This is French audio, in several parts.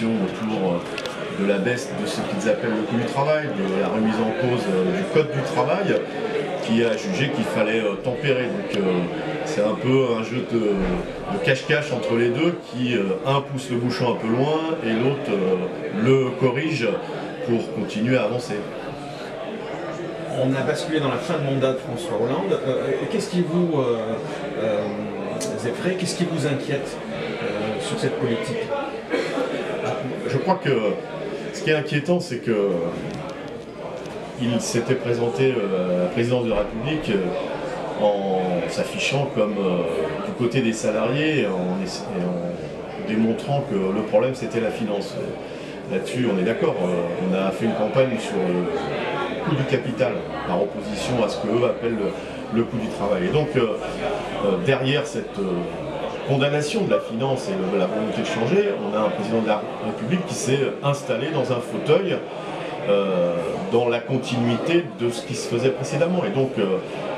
contestation autour de la baisse de ce qu'ils appellent le coût du travail, de la remise en cause du code du travail, qui a jugé qu'il fallait tempérer. Donc c'est un peu un jeu de cache-cache entre les deux, qui un pousse le bouchon un peu loin et l'autre le corrige pour continuer à avancer. On a basculé dans la fin de mandat de François Hollande. Qu'est-ce qui vous effraie, qu'est-ce qui vous inquiète sur cette politique? Je crois que ce qui est inquiétant, c'est que il s'était présenté à la présidence de la République en s'affichant comme du côté des salariés et en démontrant que le problème c'était la finance. Là-dessus, on est d'accord. On a fait une campagne sur le coût du capital, par opposition à ce qu'eux appellent le coût du travail. Et donc, derrière cette condamnation de la finance et de la volonté de changer, on a un président de la République qui s'est installé dans un fauteuil dans la continuité de ce qui se faisait précédemment. Et donc,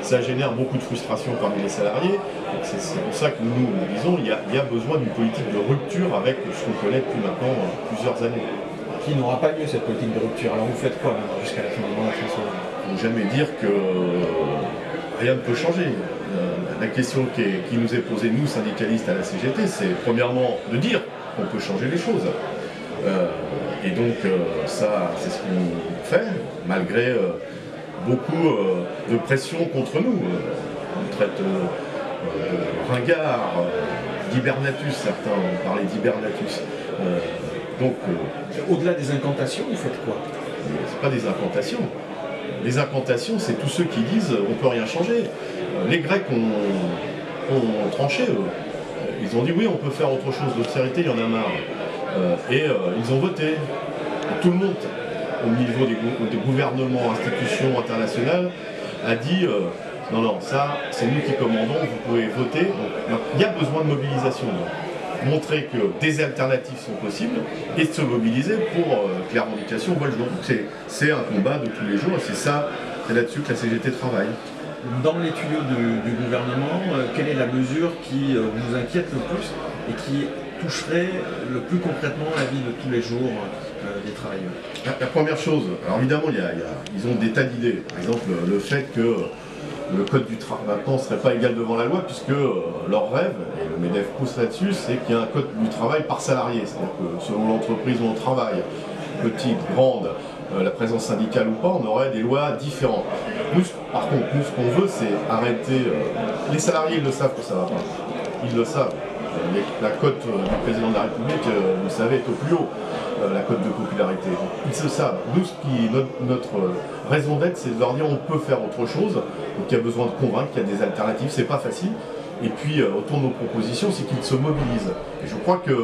ça génère beaucoup de frustration parmi les salariés. C'est pour ça que nous disons qu'il y a besoin d'une politique de rupture avec ce qu'on connaît depuis maintenant plusieurs années. Qui n'aura pas lieu, cette politique de rupture. Alors vous faites quoi jusqu'à la fin du mandat de François Hollande? Il ne faut jamais dire que rien ne peut changer. La question qui nous est posée, nous, syndicalistes à la CGT, c'est premièrement de dire qu'on peut changer les choses. Et donc, ça, c'est ce qu'on fait, malgré beaucoup de pression contre nous. On traite de ringard, d'hibernatus, certains ont parlé d'hibernatus. Donc, au-delà des incantations, vous faites quoi? C'est pas des incantations. Les incantations, c'est tous ceux qui disent on ne peut rien changer. Les Grecs ont tranché, eux. Ils ont dit oui, on peut faire autre chose. L'austérité, il y en a marre. Ils ont voté. Et tout le monde, au niveau des gouvernements, institutions internationales, a dit non, non, ça, c'est nous qui commandons, vous pouvez voter. Donc, il y a besoin de mobilisation. Montrer que des alternatives sont possibles et de se mobiliser pour que la revendication voit le jour. C'est un combat de tous les jours et c'est là-dessus que la CGT travaille. Dans les tuyaux du gouvernement, quelle est la mesure qui vous inquiète le plus et qui toucherait le plus concrètement la vie de tous les jours des travailleurs? La première chose, alors évidemment, ils ont des tas d'idées. Par exemple, le fait que le code du travail maintenant ne serait pas égal devant la loi, puisque leur rêve, et le MEDEF pousse là-dessus, c'est qu'il y a un code du travail par salarié. C'est-à-dire que selon l'entreprise où on travaille, petite, grande, la présence syndicale ou pas, on aurait des lois différentes. Nous, par contre, ce qu'on veut, c'est arrêter... les salariés, ils le savent que ça ne va pas. Ils le savent. La cote du président de la République, vous le savez, est au plus haut, la cote de popularité. Ils le savent. Nous, notre raison d'être, c'est de leur dire on peut faire autre chose. Donc il y a besoin de convaincre qu'il y a des alternatives, c'est pas facile. Et puis autour de nos propositions, c'est qu'ils se mobilisent. Et je crois qu'il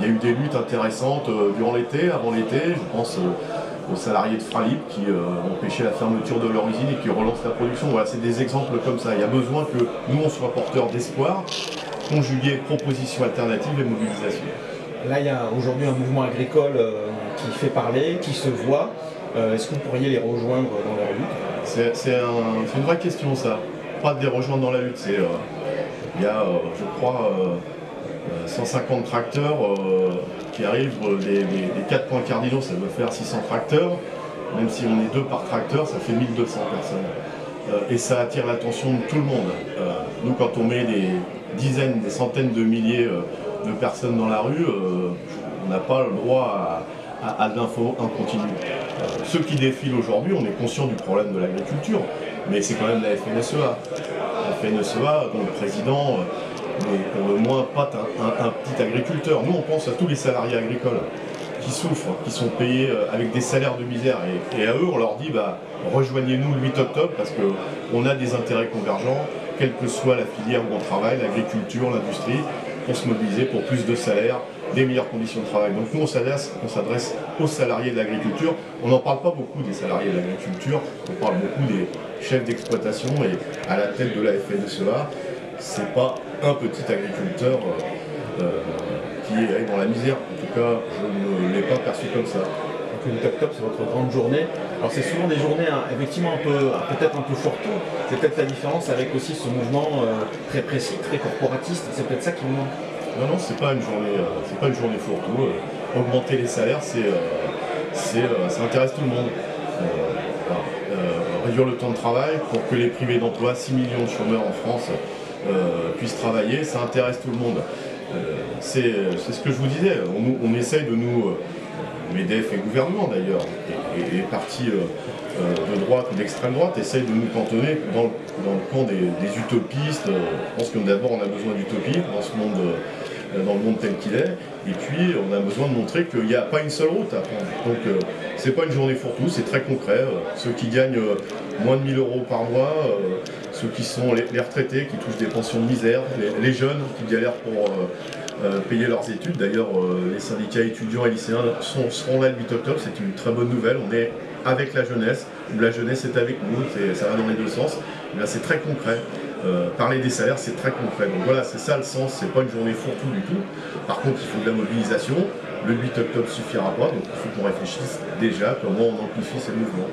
y a eu des luttes intéressantes durant l'été, avant l'été. Je pense aux salariés de Fralib qui ont empêché la fermeture de leur usine et qui relancent la production. Voilà, c'est des exemples comme ça. Il y a besoin que nous, on soit porteurs d'espoir, conjuguer propositions alternatives et mobilisation. Là, il y a aujourd'hui un mouvement agricole qui fait parler, qui se voit. Est-ce que vous pourriez les rejoindre dans leur lutte? C'est une vraie question, ça. Pas de les rejoindre dans la lutte. Il y a, je crois, 150 tracteurs qui arrivent. Les 4 points cardinaux, ça doit faire 600 tracteurs. Même si on est 2 par tracteur, ça fait 1200 personnes. Et ça attire l'attention de tout le monde. Nous, quand on met des dizaines, des centaines de milliers de personnes dans la rue, on n'a pas le droit à de l'info en continu. Ceux qui défilent aujourd'hui, on est conscient du problème de l'agriculture, mais c'est quand même la FNSEA. La FNSEA, dont le président n'est pour le moins pas un petit agriculteur. Nous, on pense à tous les salariés agricoles qui souffrent, qui sont payés avec des salaires de misère. Et à eux, on leur dit, rejoignez-nous le 8 octobre parce qu'on a des intérêts convergents, quelle que soit la filière où on travaille, l'agriculture, l'industrie, pour se mobiliser pour plus de salaires, des meilleures conditions de travail. Donc nous, on s'adresse aux salariés de l'agriculture. On n'en parle pas beaucoup des salariés de l'agriculture, on parle beaucoup des chefs d'exploitation et à la tête de la FNSEA, c'est pas un petit agriculteur qui est dans la misère. En tout cas, je ne l'ai pas perçu comme ça. Donc le 8 octobre, c'est votre grande journée. Alors c'est souvent des journées effectivement peut-être un peu fourre-tout. C'est peut-être la différence avec aussi ce mouvement très précis, très corporatiste. C'est peut-être ça qui vous manque. Non, c'est pas une journée fourre-tout. augmenter les salaires, ça intéresse tout le monde. Réduire le temps de travail pour que les privés d'emploi, 6 millions de chômeurs en France, puissent travailler, ça intéresse tout le monde. C'est ce que je vous disais, on essaye de nous, MEDEF et gouvernement d'ailleurs, et partis de droite ou d'extrême droite, essayent de nous cantonner dans le camp des utopistes. Je pense que d'abord on a besoin d'utopie dans ce monde, dans le monde tel qu'il est, et puis on a besoin de montrer qu'il n'y a pas une seule route à prendre. Donc c'est pas une journée fourre-tout, c'est très concret. Ceux qui gagnent moins de 1 000 € par mois, ceux qui sont les retraités qui touchent des pensions de misère, les jeunes qui galèrent pour payer leurs études. D'ailleurs, les syndicats étudiants et lycéens seront là le 8 octobre, c'est une très bonne nouvelle. On est avec la jeunesse, ou la jeunesse est avec nous, ça va dans les deux sens. C'est très concret. Parler des salaires, c'est très concret. Donc voilà, c'est ça le sens, c'est pas une journée fourre-tout du tout. Par contre, il faut de la mobilisation. Le 8 octobre suffira pas, donc il faut qu'on réfléchisse déjà comment on amplifie ces mouvements.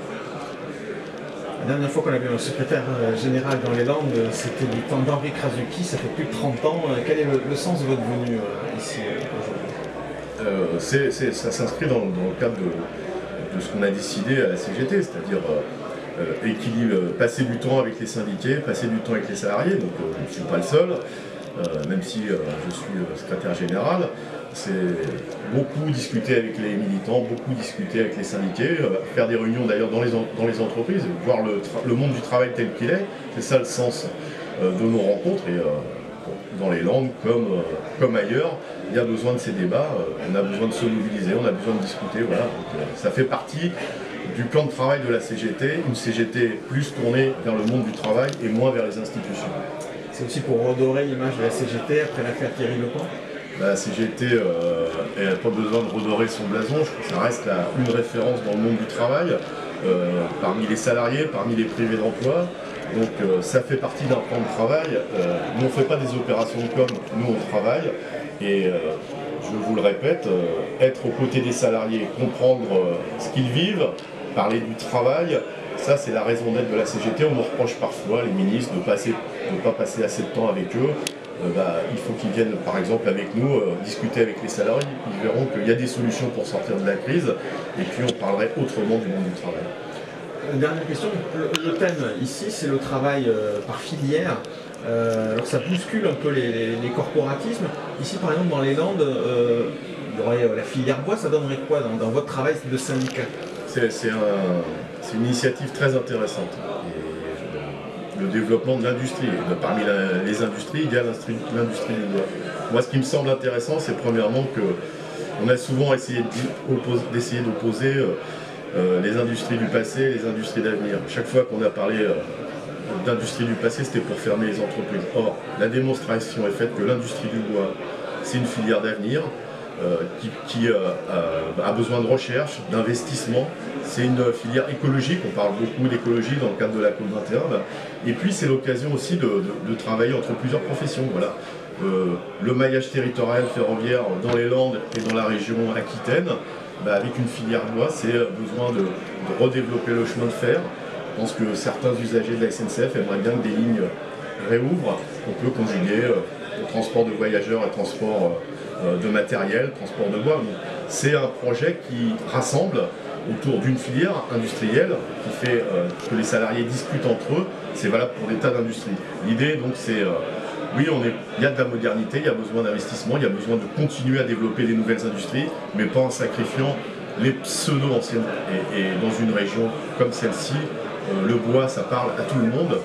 La dernière fois qu'on avait un secrétaire général dans les Landes, c'était du temps d'Henri Krasuki, ça fait plus de 30 ans. Quel est le sens de votre venue ici aujourd'hui? Ça s'inscrit dans le cadre de ce qu'on a décidé à la CGT, c'est-à-dire passer du temps avec les syndiqués, passer du temps avec les salariés. Donc je ne suis pas le seul, même si je suis secrétaire général. C'est beaucoup discuter avec les militants, beaucoup discuter avec les syndiqués, faire des réunions d'ailleurs dans les entreprises, voir le monde du travail tel qu'il est. C'est ça le sens de nos rencontres. Et dans les Landes comme ailleurs, il y a besoin de ces débats, on a besoin de se mobiliser, on a besoin de discuter. Voilà. Donc, ça fait partie du plan de travail de la CGT, une CGT plus tournée vers le monde du travail et moins vers les institutions. C'est aussi pour redorer l'image de la CGT après l'affaire Thierry Lepant. La CGT n'a pas besoin de redorer son blason, je trouve que ça reste une référence dans le monde du travail, parmi les salariés, parmi les privés d'emploi. Donc ça fait partie d'un plan de travail. Nous on ne fait pas des opérations de com, nous on travaille. Et je vous le répète, être aux côtés des salariés, comprendre ce qu'ils vivent, parler du travail, ça c'est la raison d'être de la CGT. On nous reproche parfois, les ministres, de ne pas passer assez de temps avec eux. Il faut qu'ils viennent par exemple avec nous discuter avec les salariés. Ils verront qu'il y a des solutions pour sortir de la crise et puis on parlerait autrement du monde du travail. Dernière question, le thème ici c'est le travail par filière. Alors ça bouscule un peu les corporatismes. Ici par exemple dans les Landes, il y aurait la filière bois, ça donnerait quoi dans votre travail de syndicat? C'est une initiative très intéressante. Le développement de l'industrie. Parmi les industries, il y a l'industrie du bois. Moi, ce qui me semble intéressant, c'est premièrement qu'on a souvent essayé d'essayer d'opposer les industries du passé et les industries d'avenir. Chaque fois qu'on a parlé d'industrie du passé, c'était pour fermer les entreprises. Or, la démonstration est faite que l'industrie du bois, c'est une filière d'avenir qui a besoin de recherche, d'investissement. C'est une filière écologique, on parle beaucoup d'écologie dans le cadre de la COP21. Et puis c'est l'occasion aussi de travailler entre plusieurs professions. Voilà. Le maillage territorial ferroviaire dans les Landes et dans la région Aquitaine, avec une filière bois, c'est besoin de redévelopper le chemin de fer. Je pense que certains usagers de la SNCF aimeraient bien que des lignes réouvrent. On peut conjuguer le transport de voyageurs et transport de matériel, transport de bois. C'est un projet qui rassemble autour d'une filière industrielle qui fait que les salariés discutent entre eux. C'est valable pour des tas d'industries. L'idée donc c'est, oui il y a de la modernité, il y a besoin d'investissement, il y a besoin de continuer à développer des nouvelles industries, mais pas en sacrifiant les pseudo-anciennes. Et dans une région comme celle-ci, le bois ça parle à tout le monde,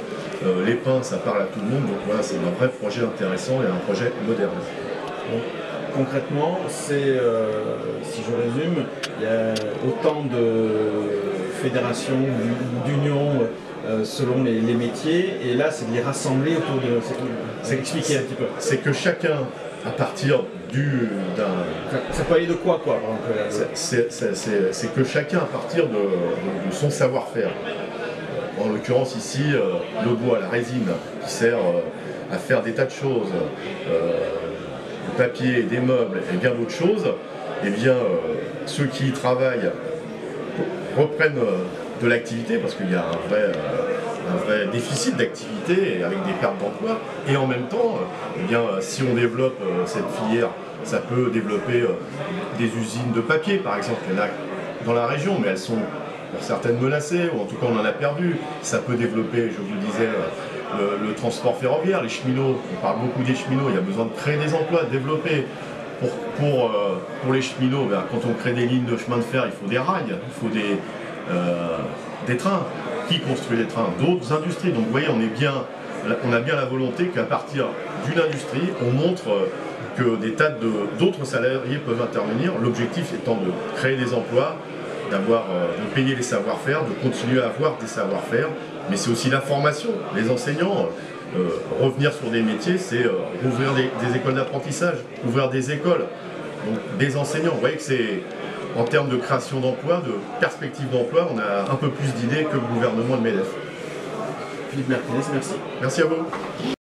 les pins ça parle à tout le monde, donc voilà, c'est un vrai projet intéressant et un projet moderne. Bon. Concrètement, c'est, si je résume, il y a autant de fédérations ou d'unions selon les métiers, et là c'est de les rassembler autour de... C'est expliquer un petit peu. C'est que chacun, à partir d'un... Ça peut aller de quoi par exemple? C'est que chacun, à partir de son savoir-faire, en l'occurrence ici, le bois, la résine, qui sert à faire des tas de choses, du papier, des meubles et bien d'autres choses, eh bien, ceux qui y travaillent reprennent de l'activité parce qu'il y a un vrai déficits d'activité et avec des pertes d'emploi. Et en même temps, eh bien, si on développe cette filière, ça peut développer des usines de papier, par exemple. Il y en a dans la région, mais elles sont pour certaines menacées, ou en tout cas on en a perdu. Ça peut développer, je vous le disais, le transport ferroviaire, les cheminots. On parle beaucoup des cheminots, il y a besoin de créer des emplois, de développer. Pour les cheminots, quand on crée des lignes de chemin de fer, il faut des rails, il faut des trains. Qui construit les trains? D'autres industries. Donc vous voyez, on a bien la volonté qu'à partir d'une industrie, on montre que des tas d'autres salariés peuvent intervenir. L'objectif étant de créer des emplois, de payer les savoir-faire, de continuer à avoir des savoir-faire, mais c'est aussi la formation. Les enseignants, revenir sur des métiers, c'est ouvrir des écoles d'apprentissage, ouvrir des écoles, donc des enseignants. Vous voyez que c'est, en termes de création d'emplois, de perspective d'emploi, on a un peu plus d'idées que le gouvernement de MEDEF. Philippe Mertens, merci. Merci à vous.